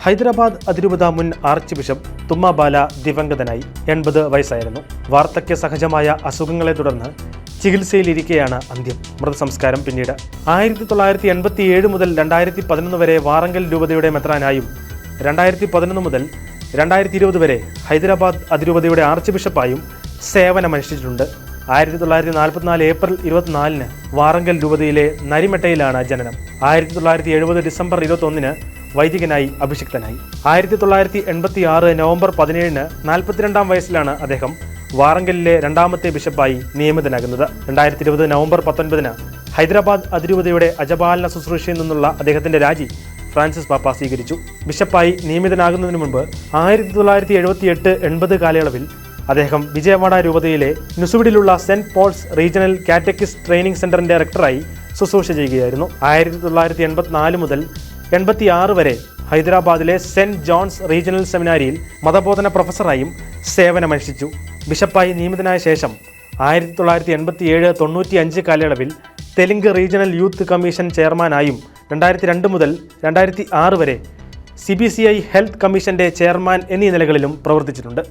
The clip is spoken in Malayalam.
ഹൈദരാബാദ് അതിരൂപത മുൻ ആർച്ച് ബിഷപ്പ് തുമ്മബാല ദിവംഗതനായി. 80 വയസ്സായിരുന്നു. വാർദ്ധക്യ സഹജമായ അസുഖങ്ങളെ തുടർന്ന് ചികിത്സയിലിരിക്കെയാണ് അന്ത്യം. മൃതസംസ്കാരം പിന്നീട് 1987 മുതൽ 2011 വരെ വാറങ്കൽ രൂപതയുടെ മെത്രാനായും 2011 മുതൽ 2020 വരെ ഹൈദരാബാദ് അതിരൂപതയുടെ ആർച്ച് ബിഷപ്പായും സേവനമനുഷ്ഠിച്ചിട്ടുണ്ട്. 1944 ഏപ്രിൽ 24 വാറങ്കൽ രൂപതയിലെ നരിമട്ടയിലാണ് ജനനം. 1970 ഡിസംബർ 21 വൈദികനായി അഭിഷിക്തനായി. 1986 നവംബർ 17 42-ാം വയസ്സിലാണ് അദ്ദേഹം വാറങ്കലിലെ രണ്ടാമത്തെ ബിഷപ്പായി നിയമിതനാകുന്നത്. 2020 നവംബർ 19 ഹൈദരാബാദ് അതിരൂപതയുടെ അജപാലന ശുശ്രൂഷയിൽ നിന്നുള്ള അദ്ദേഹത്തിന്റെ രാജി ഫ്രാൻസിസ് പാപ്പ സ്വീകരിച്ചു. ബിഷപ്പായി നിയമിതനാകുന്നതിന് മുൻപ് 1978-80 കാലയളവിൽ അദ്ദേഹം വിജയവാഡ രൂപതയിലെ നുസുവിഡിലുള്ള സെന്റ് പോൾസ് റീജിയണൽ കാറ്റക്കിസ്റ്റ് ട്രെയിനിംഗ് സെന്ററിന്റെ ഡയറക്ടറായി ശുശ്രൂഷ ചെയ്യുകയായിരുന്നു. 1984 മുതൽ 86 വരെ ഹൈദരാബാദിലെ സെന്റ് ജോൺസ് റീജിയണൽ സെമിനാരിയിൽ മതബോധന പ്രൊഫസറായും സേവനമനുഷ്ഠിച്ചു. ബിഷപ്പായി നിയമിതനായ ശേഷം 1987-95 കാലയളവിൽ തെലുങ്ക് റീജിയണൽ യൂത്ത് കമ്മീഷൻ ചെയർമാനായും 2002 മുതൽ 2006 വരെ CBCI ഹെൽത്ത് കമ്മീഷന്റെ ചെയർമാൻ എന്നീ നിലകളിലും പ്രവർത്തിച്ചിട്ടുണ്ട്.